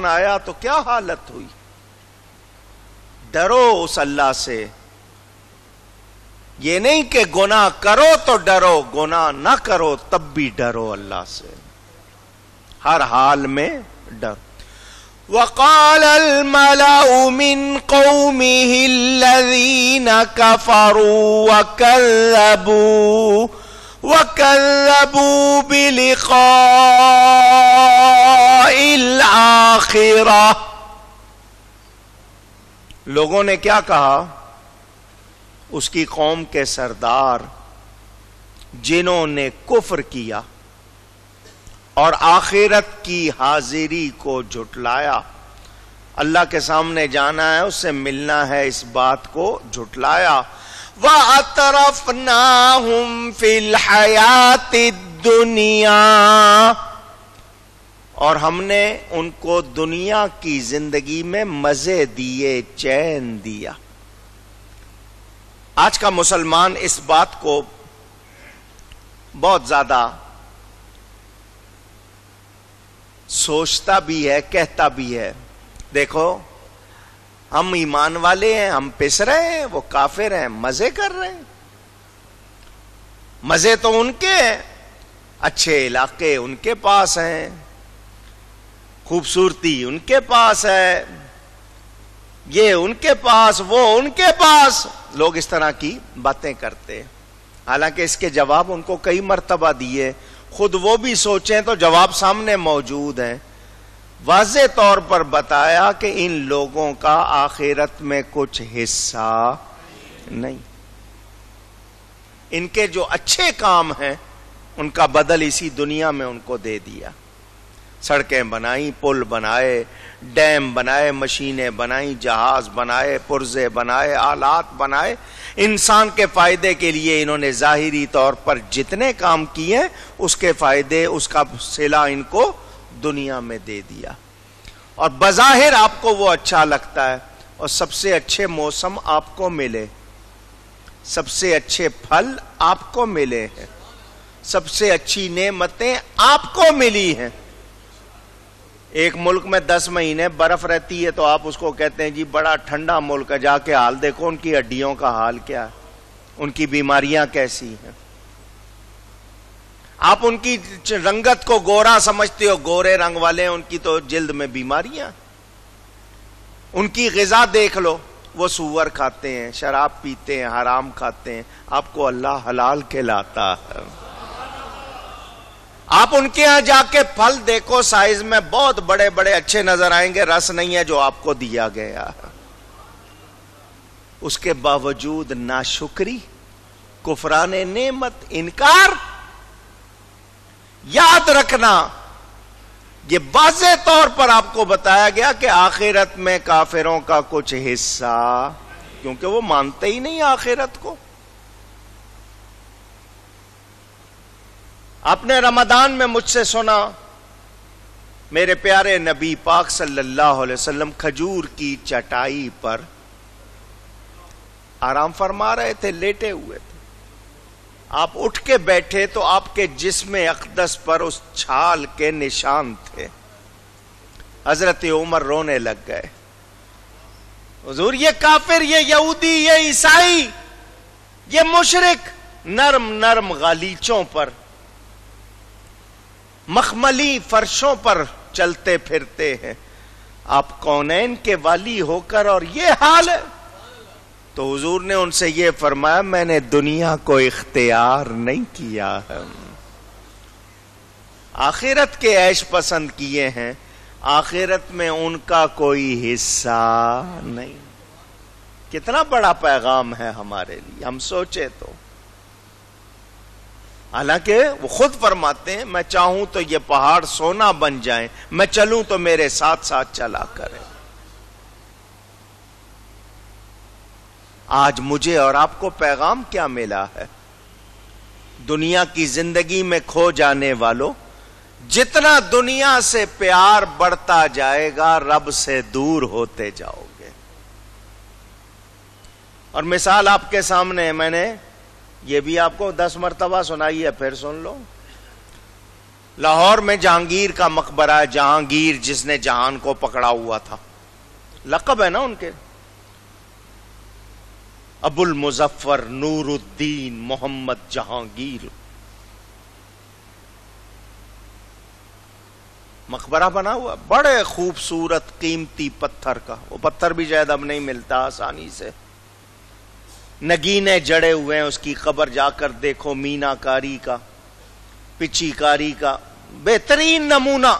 آیا تو کیا حالت ہوئی. ڈرو اس اللہ سے. یہ نہیں کہ گناہ کرو تو ڈرو، گناہ نہ کرو تب بھی ڈرو اللہ سے، ہر حال میں ڈر. وقال الملأ من قومه الذين كفروا وكذبوا بلقاء الآخرة. لوگوں نے کیا کہا؟ اس کی قوم کے سردار جنہوں نے کفر کیا اور آخرت کی حاضری کو جھٹلایا. اللہ کے سامنے جانا ہے، اس سے ملنا ہے، اس بات کو جھٹلایا. وَأَتْرَفْنَاهُمْ فِي الْحَيَاةِ الدُّنْيَا، اور ہم نے ان کو دنیا کی زندگی میں مزے دیے، چین دیا. آج کا مسلمان اس بات کو بہت زیادہ سوچتا بھی ہے، کہتا بھی ہے. دیکھو ہم ایمان والے ہیں، ہم پس رہے ہیں، وہ کافر ہیں، مزے کر رہے ہیں. مزے تو ان کے ہیں، اچھے علاقے ان کے پاس ہیں، خوبصورتی ان کے پاس ہے، یہ ان کے پاس، وہ ان کے پاس. لوگ اس طرح کی باتیں کرتے ہیں، حالانکہ اس کے جواب ان کو کئی مرتبہ دیے. خود وہ بھی سوچیں تو جواب سامنے موجود ہیں. واضح طور پر بتایا کہ ان لوگوں کا آخرت میں کچھ حصہ نہیں. ان کے جو اچھے کام ہیں ان کا بدل اسی دنیا میں ان کو دے دیا. سڑکیں بنائیں، پل بنائے، ڈیم بنائے، مشینیں بنائیں، جہاز بنائے، پرزے بنائے، آلات بنائے. انسان کے فائدے کے لیے انہوں نے ظاہری طور پر جتنے کام کیے اس کے فائدے، اس کا صلہ ان کو دنیا میں دے دیا. اور بظاہر آپ کو وہ اچھا لگتا ہے، اور سب سے اچھے موسم آپ کو ملے، سب سے اچھے پھل آپ کو ملے ہیں، سب سے اچھی نعمتیں آپ کو ملی ہیں. ایک ملک میں 10 مہینے برف رہتی ہے تو آپ اس کو کہتے ہیں جی بڑا ٹھنڈا ملک ہے، جا کے حال دیکھو ان کی ہڈیوں کا حال کیا ہے، ان کی بیماریاں کیسی ہیں. آپ ان کی رنگت کو گورا سمجھتے ہو، گورے رنگ والے ہیں، ان کی تو جلد میں بیماریاں. ان کی غذا دیکھ لو، وہ سور کھاتے ہیں، شراب پیتے ہیں، حرام کھاتے ہیں، آپ کو اللہ حلال کھلاتا ہے. آپ ان کے ہاں جا کے پھل دیکھو، سائز میں بہت بڑے بڑے اچھے نظر آئیں گے، رس نہیں ہے جو آپ کو دیا گیا. اس کے باوجود ناشکری، کفران نعمت، انکار. یاد رکھنا یہ واضح طور پر آپ کو بتایا گیا کہ آخرت میں کافروں کا کچھ حصہ، کیونکہ وہ مانتے ہی نہیں آخرت کو. آپ نے رمضان میں مجھ سے سنا میرے پیارے نبی پاک صلی اللہ علیہ وسلم کھجور کی چٹائی پر آرام فرما رہے تھے، لیٹے ہوئے تھے. آپ اٹھ کے بیٹھے تو آپ کے جسم اقدس پر اس چھال کے نشان تھے. حضرت عمر رونے لگ گئے. حضور یہ کافر، یہ یہودی، یہ عیسائی، یہ مشرک نرم نرم غالیچوں پر، مخملی فرشوں پر چلتے پھرتے ہیں، آپ کونین کے والی ہو کر اور یہ حال ہے. تو حضور نے ان سے یہ فرمایا میں نے دنیا کو اختیار نہیں کیا ہے، آخرت کے عیش پسند کیے ہیں، آخرت میں ان کا کوئی حصہ نہیں. کتنا بڑا پیغام ہے ہمارے لیے، ہم سوچے تو. حالانکہ وہ خود فرماتے ہیں میں چاہوں تو یہ پہاڑ سونا بن جائیں، میں چلوں تو میرے ساتھ ساتھ چلا کریں. آج مجھے اور آپ کو پیغام کیا ملا ہے؟ دنیا کی زندگی میں کھو جانے والوں، جتنا دنیا سے پیار بڑھتا جائے گا رب سے دور ہوتے جاؤ گے. اور مثال آپ کے سامنے ہے، میں نے یہ بھی آپ کو 10 مرتبہ سنائی ہے، پھر سن لو. لاہور میں جہانگیر کا مقبرہ ہے، جہانگیر جس نے جہان کو پکڑا ہوا تھا، لقب ہے نا ان کے، ابو المظفر نور الدین محمد جہانگیر۔ مقبرہ بنا ہوا بڑے خوبصورت قیمتی پتھر کا، وہ پتھر بھی شاید اب نہیں ملتا آسانی سے، نگینے جڑے ہوئے ہیں، اس کی قبر جا کر دیکھو، مینا کاری کا، پچی کاری کا بہترین نمونہ۔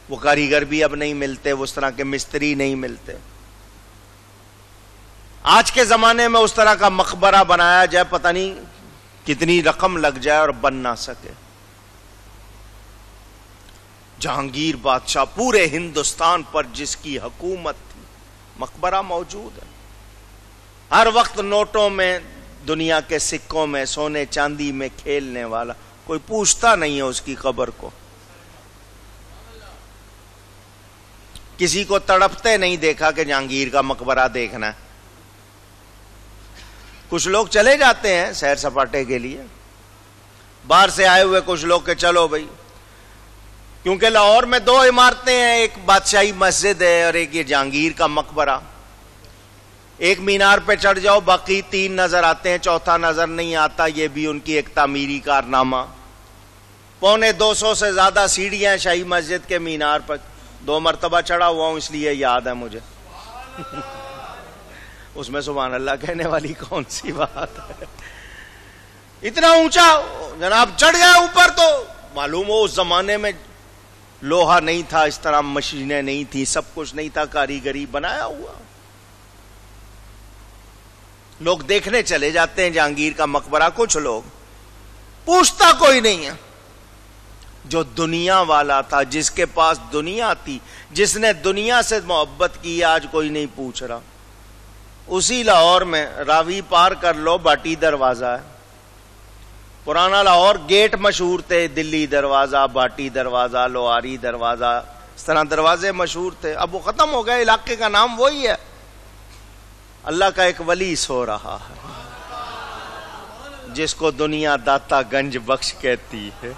وہ کاریگر بھی اب نہیں ملتے، وہ اس طرح کے مستری نہیں ملتے۔ آج کے زمانے میں اس طرح کا مقبرہ بنایا جائے، پتہ نہیں کتنی رقم لگ جائے اور بن نہ سکے۔ جہانگیر بادشاہ پورے ہندوستان پر جس کی حکومت تھی، مقبرہ موجود ہے۔ ہر وقت نوٹوں میں، دنیا کے سکوں میں، سونے چاندی میں کھیلنے والا، کوئی پوچھتا نہیں ہے اس کی قبر کو، کسی کو تڑپتے نہیں دیکھا کہ جہانگیر کا مقبرہ دیکھنا ہے۔ کچھ لوگ چلے جاتے ہیں سیر سپاٹے کے لیے، باہر سے آئے ہوئے کچھ لوگ کہ چلو بھائی، کیونکہ لاہور میں دو عمارتیں ہیں، ایک بادشاہی مسجد ہے اور ایک یہ جہانگیر کا مقبرہ۔ ایک مینار پہ چڑھ جاؤ، باقی تین نظر آتے ہیں، چوتھا نظر نہیں آتا، یہ بھی ان کی ایک تعمیری کارنامہ۔ 250 سے زیادہ سیڑھیاں شاہی مسجد کے مینار پر، 2 مرتبہ چڑھا ہوا ہوں اس لیے یاد ہے مجھے۔ اس میں سبحان اللہ کہنے والی کون سی بات ہے، اتنا اونچا جناب چڑھ گیا اوپر، تو معلوم ہو اس زمانے میں لوہا نہیں تھا، اس طرح مشینیں نہیں تھی، سب کچھ نہیں تھا، کاریگری بنایا ہوا۔ لوگ دیکھنے چلے جاتے ہیں جہانگیر کا مقبرہ، کچھ لوگ، پوچھتا کوئی نہیں ہے۔ جو دنیا والا تھا، جس کے پاس دنیا تھی، جس نے دنیا سے محبت کی، آج کوئی نہیں پوچھ رہا۔ اسی لاہور میں راوی پار کر لو، باٹی دروازہ ہے، پرانا لاہور گیٹ مشہور تھے، دلی دروازہ، باٹی دروازہ، لوہاری دروازہ، اس طرح دروازے مشہور تھے، اب وہ ختم ہو گئے، علاقے کا نام وہی ہے۔ اللہ کا ایک ولی سو رہا ہے جس کو دنیا داتا گنج بخش کہتی ہے۔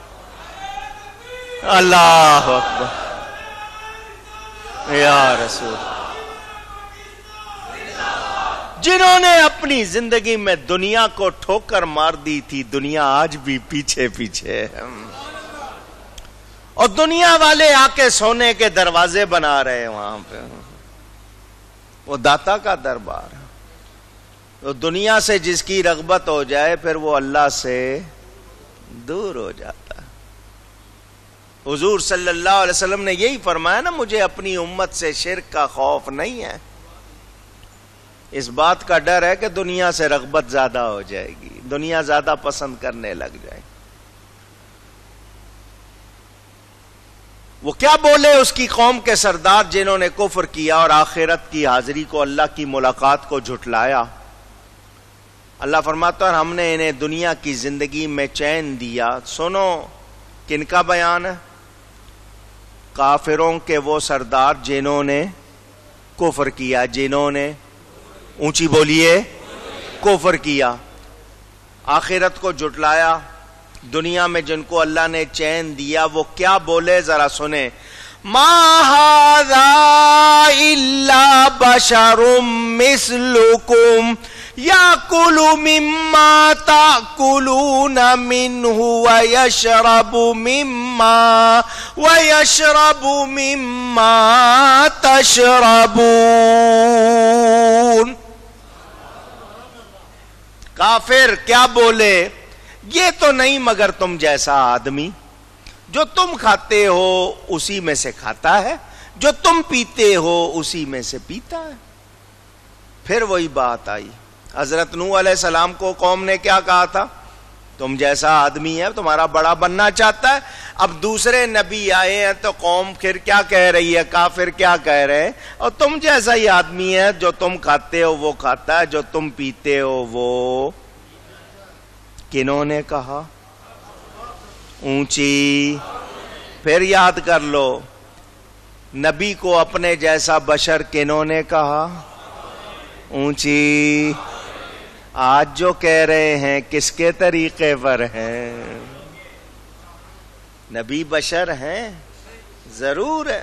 اللہ اکبر یا رسول، جنہوں نے اپنی زندگی میں دنیا کو ٹھوکر مار دی تھی، دنیا آج بھی پیچھے پیچھے ہے، اور دنیا والے آ کے سونے کے دروازے بنا رہے ہیں وہاں پہ۔ وہ داتا کا دربار ہے۔ تو دنیا سے جس کی رغبت ہو جائے، پھر وہ اللہ سے دور ہو جاتا ہے۔ حضور صلی اللہ علیہ وسلم نے یہی فرمایا نا، مجھے اپنی امت سے شرک کا خوف نہیں ہے، اس بات کا ڈر ہے کہ دنیا سے رغبت زیادہ ہو جائے گی، دنیا زیادہ پسند کرنے لگ جائے۔ وہ کیا بولے اس کی قوم کے سردار جنہوں نے کفر کیا اور آخرت کی حاضری کو، اللہ کی ملاقات کو جھٹلایا۔ اللہ فرماتا ہے ہم نے انہیں دنیا کی زندگی میں چین دیا۔ سنو کن کا بیان ہے؟ کافروں کے وہ سردار جنہوں نے کفر کیا، جنہوں نے، اونچی بولیے، کفر کیا، آخرت کو جھٹلایا۔ دنیا میں جن کو اللہ نے چین دیا وہ کیا بولے، ذرا سنیں۔ ما ھذا الا بشر مثلکم یاکل مما تاکلون منہ ویشرب مما تشربون۔ کافر کیا بولے، یہ تو نہیں مگر تم جیسا آدمی، جو تم کھاتے ہو اسی میں سے کھاتا ہے، جو تم پیتے ہو اسی میں سے پیتا ہے۔ پھر وہی بات آئی، حضرت نوح علیہ السلام کو قوم نے کیا کہا تھا؟ تم جیسا آدمی ہے، تمہارا بڑا بننا چاہتا ہے۔ اب دوسرے نبی آئے ہیں تو قوم پھر کیا کہہ رہی ہے، کافر کیا کہہ رہے ہیں؟ اور تم جیسا ہی آدمی ہے، جو تم کھاتے ہو وہ کھاتا ہے، جو تم پیتے ہو وہ۔ کنہوں نے کہا؟ اونچی، پھر یاد کر لو، نبی کو اپنے جیسا بشر کنہوں نے کہا؟ اونچی۔ آج جو کہہ رہے ہیں کس کے طریقے پر ہیں؟ نبی بشر ہیں، ضرور ہے،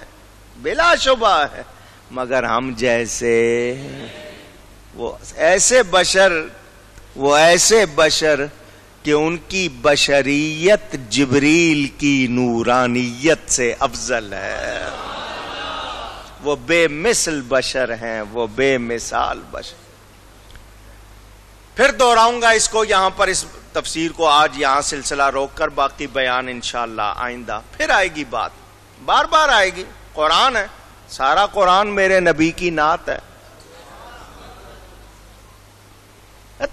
بلا شبہ ہے، مگر ہم جیسے وہ ایسے بشر کہ ان کی بشریت جبریل کی نورانیت سے افضل ہے. وہ بے مثل بشر ہیں، وہ بے مثال بشر. پھر دوہراؤں گا اس کو یہاں پر، اس تفسیر کو آج یہاں سلسلہ روک کر، باقی بیان انشاءاللہ آئندہ پھر آئے گی. بات بار بار آئے گی. قرآن ہے، سارا قرآن میرے نبی کی نعت ہے.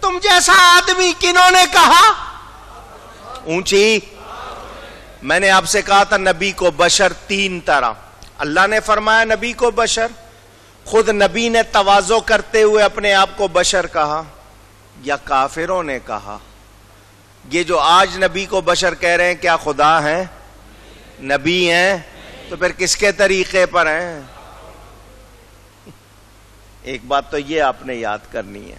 تم جیسا آدمی کنہوں نے کہا؟ اونچی. میں نے آپ سے کہا تھا نبی کو بشر تین طرح. اللہ نے فرمایا نبی کو بشر، خود نبی نے تواضع کرتے ہوئے اپنے آپ کو بشر کہا، یا کافروں نے کہا؟ یہ جو آج نبی کو بشر کہہ رہے ہیں کیا خدا ہیں؟ نبی ہیں؟ تو پھر کس کے طریقے پر ہیں؟ ایک بات تو یہ آپ نے یاد کرنی ہے.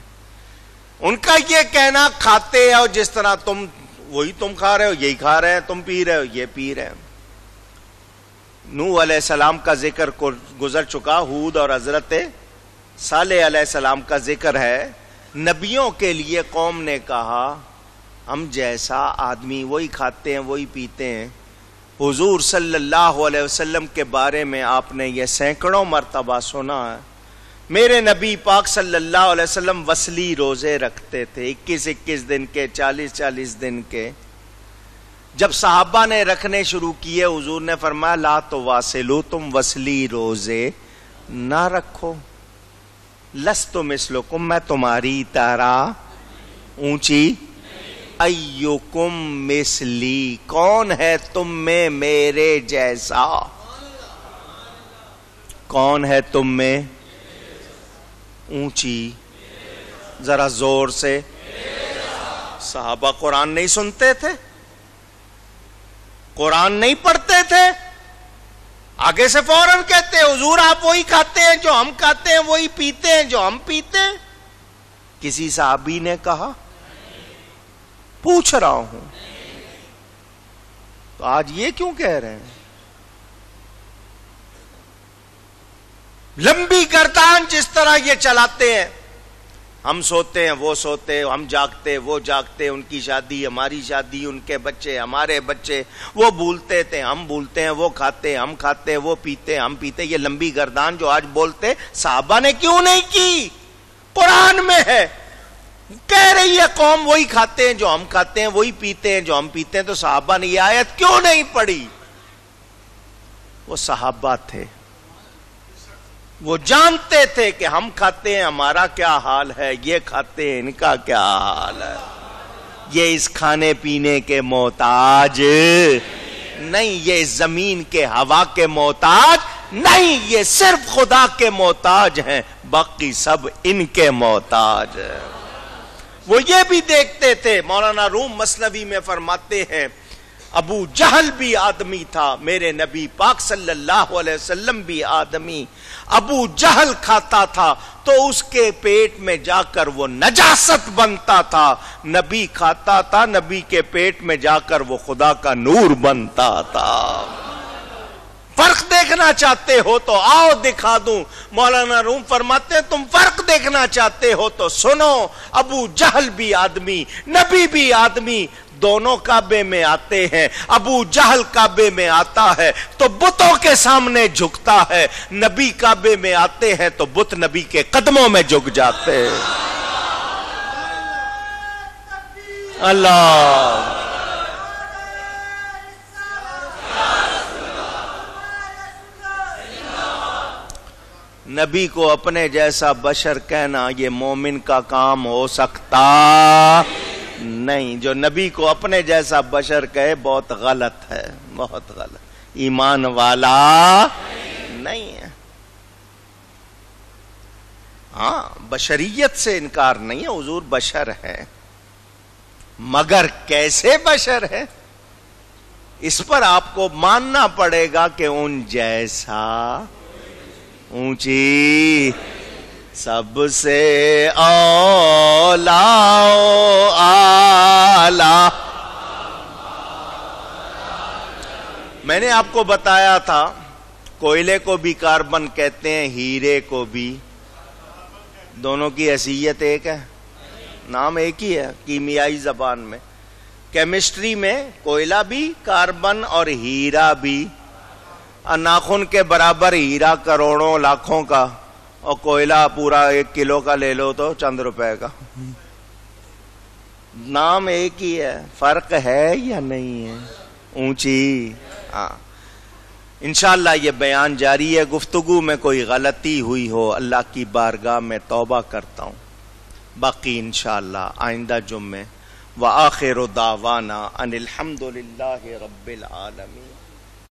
ان کا یہ کہنا کھاتے ہو جس طرح تم، وہی تم کھا رہے ہو، یہی کھا رہے ہیں، تم پی رہے ہو، یہ پی رہے ہیں. نوح علیہ السلام کا ذکر گزر چکا، ہود اور حضرت صالح علیہ السلام کا ذکر ہے. نبیوں کے لیے قوم نے کہا ہم جیسا آدمی، وہی کھاتے ہیں، وہی پیتے ہیں. حضور صلی اللہ علیہ وسلم کے بارے میں آپ نے یہ سینکڑوں مرتبہ سنا ہے. میرے نبی پاک صلی اللہ علیہ وسلم وصلی روزے رکھتے تھے، 21 دن کے، 40 دن کے. جب صحابہ نے رکھنے شروع کیے، حضور نے فرمایا لا تو واصلو، تم وصلی روزے نہ رکھو. لست مثلکم، میں تمہاری طرح. اونچی. ایکم مثلی، کون ہے تم میں میرے جیسا؟ کون ہے تم میں؟ اونچی. ذرا زور سے. صحابہ قرآن نہیں سنتے تھے؟ قرآن نہیں پڑھتے تھے؟ آگے سے فوراً کہتے ہیں حضور آپ وہی کھاتے ہیں جو ہم کھاتے ہیں، وہی پیتے ہیں جو ہم پیتے ہیں. کسی صحابی نے کہا؟ پوچھ رہا ہوں. تو آج یہ کیوں کہہ رہے ہیں؟ لمبی گردان جس طرح یہ چلاتے ہیں، ہم سوتے ہیں وہ سوتے، ہم جاگتے وہ جاگتے، ان کی شادی ہماری شادی، ان کے بچے ہمارے بچے، وہ بھولتے تھے ہم بھولتے ہیں، وہ کھاتے ہم کھاتے، وہ پیتے ہم پیتے. یہ لمبی گردان جو آج بولتے، صحابہ نے کیوں نہیں کی؟ قرآن میں ہے. کہہ رہی ہے قوم وہی کھاتے ہیں جو ہم کھاتے ہیں، وہی پیتے ہیں جو ہم پیتے ہیں. تو صحابہ نے یہ آیت کیوں نہیں پڑھی؟ وہ صحابہ تھے، وہ جانتے تھے کہ ہم کھاتے ہیں ہمارا کیا حال ہے، یہ کھاتے ہیں ان کا کیا حال ہے. یہ اس کھانے پینے کے محتاج نہیں، یہ زمین کے ہوا کے محتاج نہیں، یہ صرف خدا کے محتاج ہیں، باقی سب ان کے محتاج ہیں. وہ یہ بھی دیکھتے تھے. مولانا روم مثنوی میں فرماتے ہیں ابو جہل بھی آدمی تھا، میرے نبی پاک صلی اللہ علیہ وسلم بھی آدمی. ابو جہل کھاتا تھا تو اس کے پیٹ میں جا کر وہ نجاست بنتا تھا. نبی کھاتا تھا، نبی کے پیٹ میں جا کر وہ خدا کا نور بنتا تھا. فرق دیکھنا چاہتے ہو تو آؤ دکھا دوں. مولانا روم فرماتے ہیں تم فرق دیکھنا چاہتے ہو تو سنو، ابو جہل بھی آدمی، نبی بھی آدمی، دونوں کعبے میں آتے ہیں. ابو جہل کعبے میں آتا ہے تو بتوں کے سامنے جھکتا ہے، نبی کعبے میں آتے ہیں تو بت نبی کے قدموں میں جھک جاتے ہیں. اللہ نبی کو اپنے جیسا بشر کہنا یہ مومن کا کام ہو سکتا نہیں. جو نبی کو اپنے جیسا بشر کہے بہت غلط ہے، بہت غلط، ایمان والا نہیں ہے. ہاں بشریت سے انکار نہیں ہے، حضور بشر ہے، مگر کیسے بشر ہے اس پر آپ کو ماننا پڑے گا کہ ان جیسا. اونچی. سب سے اولا اعلی میں نے آپ کو بتایا تھا کوئلے کو بھی کاربن کہتے ہیں، ہیرے کو بھی، دونوں کی حیثیت ایک ہے، نام ایک ہی ہے کیمیائی زبان میں۔ کیمسٹری میں کوئلہ بھی کاربن اور ہیرا بھی، ناخن کے برابر ہیرا کروڑوں لاکھوں کا، اور کوئلہ پورا 1 کلو کا لے لو تو چند روپے کا، نام ایک ہی ہے، فرق ہے یا نہیں ہے؟ اونچی ہاں۔ انشاءاللہ یہ بیان جاری ہے، گفتگو میں کوئی غلطی ہوئی ہو اللہ کی بارگاہ میں توبہ کرتا ہوں، باقی انشاءاللہ آئندہ جمعے۔ وآخر دعوانا ان الحمد للہ رب العالمین۔